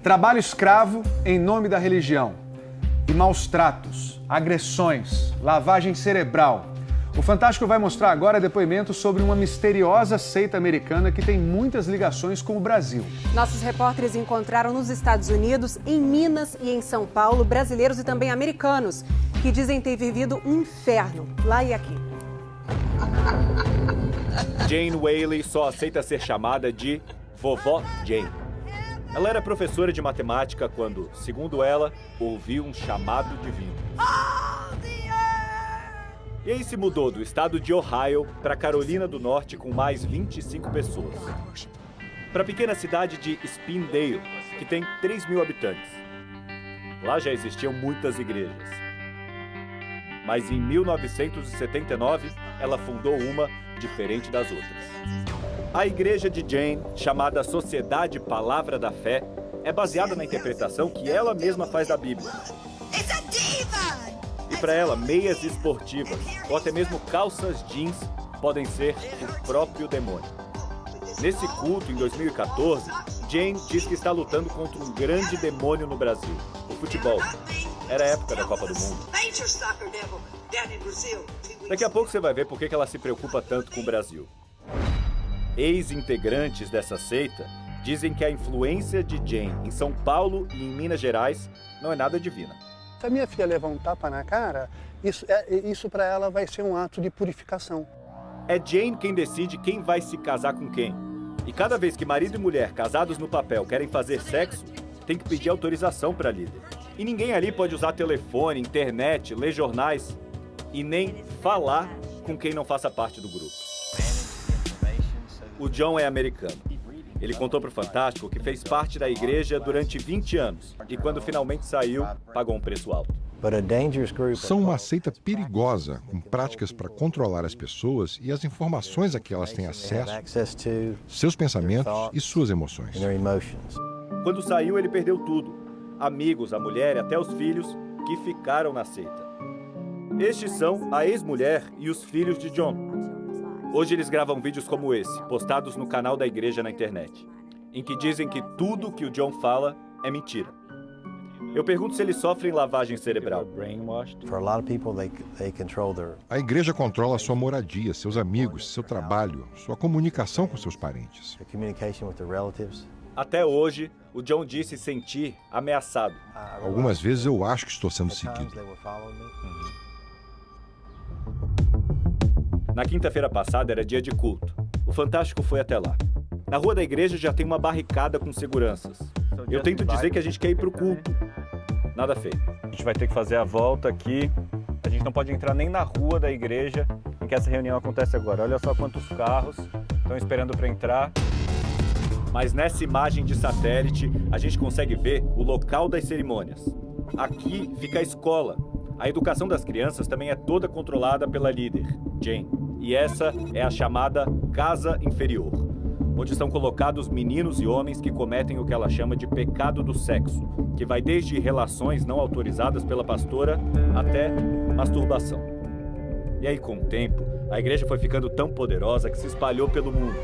Trabalho escravo em nome da religião. E maus tratos, agressões, lavagem cerebral. O Fantástico vai mostrar agora depoimentos sobre uma misteriosa seita americana que tem muitas ligações com o Brasil. Nossos repórteres encontraram nos Estados Unidos, em Minas e em São Paulo, brasileiros e também americanos, que dizem ter vivido um inferno, lá e aqui. Jane Whaley só aceita ser chamada de Vovó Jane. Ela era professora de matemática quando, segundo ela, ouviu um chamado divino. E aí se mudou do estado de Ohio para Carolina do Norte com mais 25 pessoas. Para a pequena cidade de Spindale, que tem 3.000 habitantes. Lá já existiam muitas igrejas. Mas em 1979, ela fundou uma diferente das outras. A igreja de Jane, chamada Sociedade Palavra da Fé, é baseada na interpretação que ela mesma faz da Bíblia. E para ela, meias esportivas ou até mesmo calças jeans podem ser o próprio demônio. Nesse culto, em 2014, Jane diz que está lutando contra um grande demônio no Brasil, o futebol. Era a época da Copa do Mundo. Daqui a pouco você vai ver por que ela se preocupa tanto com o Brasil. Ex-integrantes dessa seita dizem que a influência de Jane em São Paulo e em Minas Gerais não é nada divina. Se a minha filha levar um tapa na cara, isso para ela vai ser um ato de purificação. É Jane quem decide quem vai se casar com quem. E cada vez que marido e mulher casados no papel querem fazer sexo, tem que pedir autorização para a líder. E ninguém ali pode usar telefone, internet, ler jornais e nem falar com quem não faça parte do grupo. O John é americano. Ele contou para o Fantástico que fez parte da igreja durante 20 anos e quando finalmente saiu, pagou um preço alto. São uma seita perigosa, com práticas para controlar as pessoas e as informações a que elas têm acesso, seus pensamentos e suas emoções. Quando saiu, ele perdeu tudo. Amigos, a mulher e até os filhos que ficaram na seita. Estes são a ex-mulher e os filhos de John. Hoje eles gravam vídeos como esse, postados no canal da igreja na internet, em que dizem que tudo que o John fala é mentira. Eu pergunto se eles sofrem lavagem cerebral. A igreja controla sua moradia, seus amigos, seu trabalho, sua comunicação com seus parentes. Até hoje, o John disse sentir ameaçado. Algumas vezes eu acho que estou sendo seguido. Na quinta-feira passada era dia de culto. O Fantástico foi até lá. Na rua da igreja já tem uma barricada com seguranças. Eu tento dizer que a gente quer ir pro culto. Nada feito. A gente vai ter que fazer a volta aqui. A gente não pode entrar nem na rua da igreja em que essa reunião acontece agora. Olha só quantos carros estão esperando para entrar. Mas nessa imagem de satélite, a gente consegue ver o local das cerimônias. Aqui fica a escola. A educação das crianças também é toda controlada pela líder, Jane. E essa é a chamada Casa Inferior, onde estão colocados meninos e homens que cometem o que ela chama de pecado do sexo, que vai desde relações não autorizadas pela pastora até masturbação. E aí, com o tempo, a igreja foi ficando tão poderosa que se espalhou pelo mundo.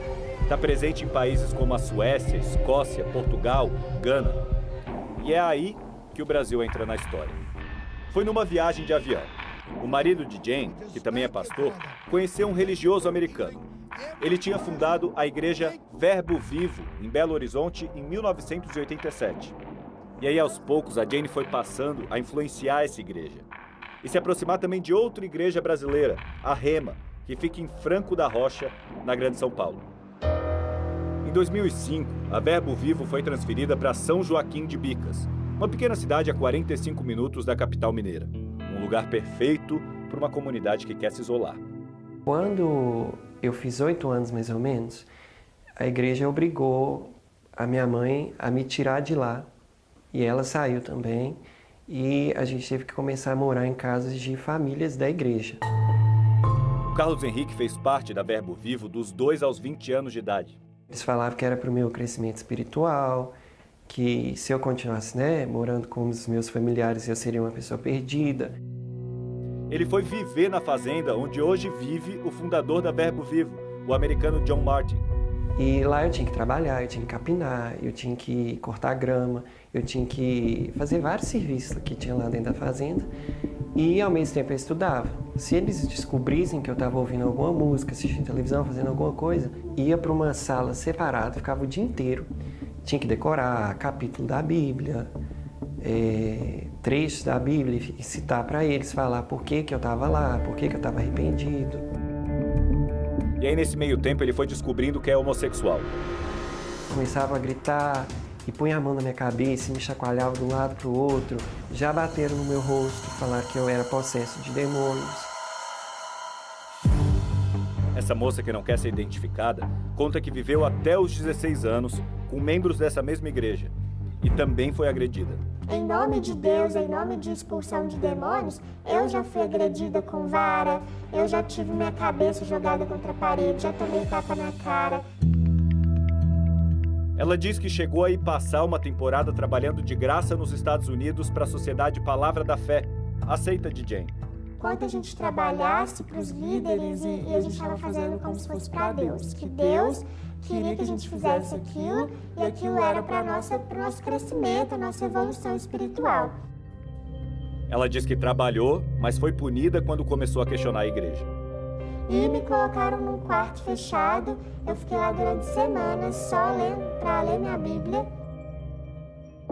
Está presente em países como a Suécia, Escócia, Portugal, Gana. E é aí que o Brasil entra na história. Foi numa viagem de avião. O marido de Jane, que também é pastor, conheceu um religioso americano. Ele tinha fundado a igreja Verbo Vivo, em Belo Horizonte, em 1987. E aí, aos poucos, a Jane foi passando a influenciar essa igreja. E se aproximar também de outra igreja brasileira, a Rema, que fica em Franco da Rocha, na Grande São Paulo. Em 2005, a Verbo Vivo foi transferida para São Joaquim de Bicas, uma pequena cidade a 45 minutos da capital mineira. Um lugar perfeito para uma comunidade que quer se isolar. Quando eu fiz 8 anos, mais ou menos, a igreja obrigou a minha mãe a me tirar de lá. E ela saiu também. E a gente teve que começar a morar em casas de famílias da igreja. O Carlos Henrique fez parte da Verbo Vivo dos 2 aos 20 anos de idade. Eles falavam que era para o meu crescimento espiritual, que se eu continuasse, morando com os meus familiares, eu seria uma pessoa perdida. Ele foi viver na fazenda onde hoje vive o fundador da Verbo Vivo, o americano John Martin. E lá eu tinha que trabalhar, eu tinha que capinar, eu tinha que cortar grama, eu tinha que fazer vários serviços que tinha lá dentro da fazenda. E ao mesmo tempo eu estudava. Se eles descobrissem que eu estava ouvindo alguma música, assistindo televisão, fazendo alguma coisa, ia para uma sala separada, ficava o dia inteiro. Tinha que decorar capítulo da Bíblia, trechos da Bíblia e citar para eles, falar por que eu estava lá, por que eu estava arrependido. E aí nesse meio tempo ele foi descobrindo que é homossexual. Começava a gritar e punha a mão na minha cabeça e me chacoalhava de um lado para o outro. Já bateram no meu rosto, falaram que eu era possesso de demônios. Essa moça que não quer ser identificada conta que viveu até os 16 anos com membros dessa mesma igreja e também foi agredida. Em nome de Deus, em nome de expulsão de demônios, eu já fui agredida com vara, eu já tive minha cabeça jogada contra a parede, já tomei tapa na cara. Ela diz que chegou a ir passar uma temporada trabalhando de graça nos Estados Unidos para a Sociedade Palavra da Fé, a seita de Jane. Enquanto a gente trabalhasse para os líderes e a gente estava fazendo como se fosse para Deus, que Deus queria que a gente fizesse aquilo e aquilo era para o nosso crescimento, a nossa evolução espiritual. Ela diz que trabalhou, mas foi punida quando começou a questionar a igreja. E me colocaram num quarto fechado, eu fiquei lá durante semanas só para ler minha Bíblia.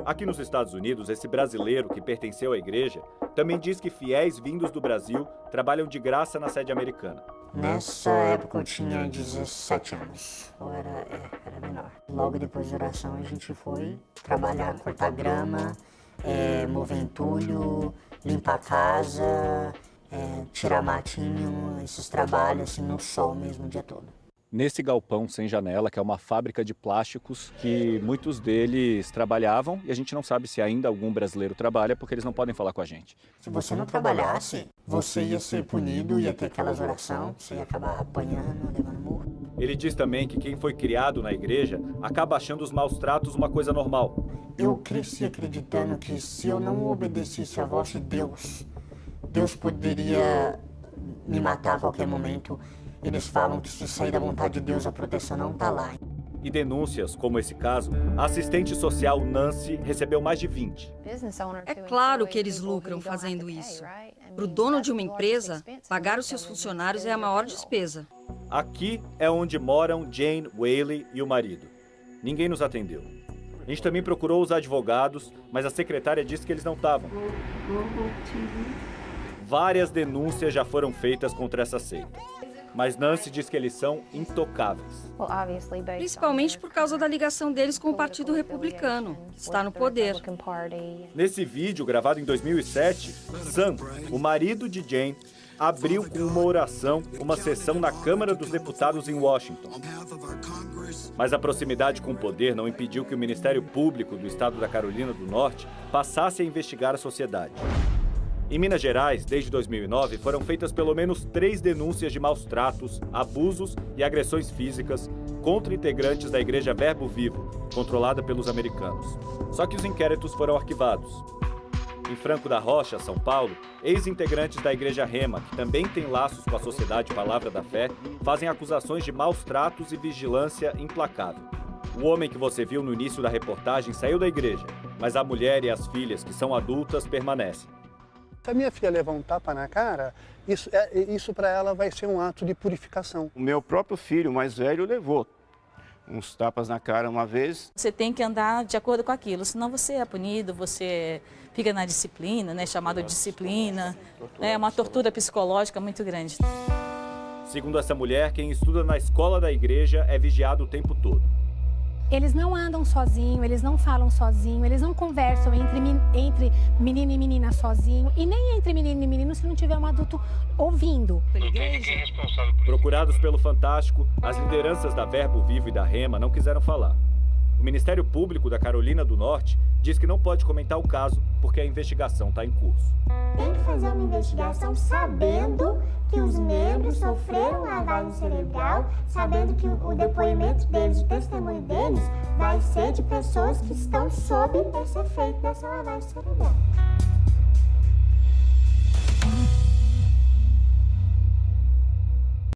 Aqui nos Estados Unidos, esse brasileiro que pertenceu à igreja também diz que fiéis vindos do Brasil trabalham de graça na sede americana. Nessa época eu tinha 17 anos, ou era menor. Logo depois da oração a gente foi trabalhar, cortar grama, mover entulho, limpar a casa, tirar matinho, esses trabalhos assim no sol mesmo o dia todo. Nesse galpão sem janela, que é uma fábrica de plásticos que muitos deles trabalhavam e a gente não sabe se ainda algum brasileiro trabalha porque eles não podem falar com a gente. Se você não trabalhasse, você ia ser punido, ia ter aquelas orações, você ia acabar apanhando, levando murro. Ele diz também que quem foi criado na igreja acaba achando os maus tratos uma coisa normal. Eu cresci acreditando que se eu não obedecesse à voz de Deus, Deus poderia me matar a qualquer momento. Eles falam que se sair da vontade de Deus, a proteção não está lá. E denúncias, como esse caso, a assistente social Nancy recebeu mais de 20. É claro que eles lucram fazendo isso. Para o dono de uma empresa, pagar os seus funcionários é a maior despesa. Aqui é onde moram Jane Whaley e o marido. Ninguém nos atendeu. A gente também procurou os advogados, mas a secretária disse que eles não estavam. Várias denúncias já foram feitas contra essa seita. Mas Nancy diz que eles são intocáveis. Principalmente por causa da ligação deles com o Partido Republicano, que está no poder. Nesse vídeo, gravado em 2007, Sam, o marido de Jane, abriu com uma oração uma sessão na Câmara dos Deputados em Washington. Mas a proximidade com o poder não impediu que o Ministério Público do estado da Carolina do Norte passasse a investigar a sociedade. Em Minas Gerais, desde 2009, foram feitas pelo menos 3 denúncias de maus tratos, abusos e agressões físicas contra integrantes da Igreja Verbo Vivo, controlada pelos americanos. Só que os inquéritos foram arquivados. Em Franco da Rocha, São Paulo, ex-integrantes da Igreja Rema, que também têm laços com a Sociedade Palavra da Fé, fazem acusações de maus tratos e vigilância implacável. O homem que você viu no início da reportagem saiu da igreja, mas a mulher e as filhas, que são adultas, permanecem. Se a minha filha levar um tapa na cara, isso para ela vai ser um ato de purificação. O meu próprio filho mais velho levou uns tapas na cara uma vez. Você tem que andar de acordo com aquilo, senão você é punido, você fica na disciplina, né, chamada disciplina. É uma tortura psicológica muito grande. Segundo essa mulher, quem estuda na escola da igreja é vigiado o tempo todo. Eles não andam sozinhos, eles não falam sozinho, eles não conversam entre menino e menina sozinho, e nem entre menino e menino se não tiver um adulto ouvindo. Procurados pelo Fantástico, as lideranças da Verbo Vivo e da Rema não quiseram falar. O Ministério Público da Carolina do Norte diz que não pode comentar o caso porque a investigação está em curso. Tem que fazer uma investigação sabendo que os membros sofreram lavagem cerebral, sabendo que o depoimento deles, o testemunho deles, vai ser de pessoas que estão sob esse efeito dessa lavagem cerebral.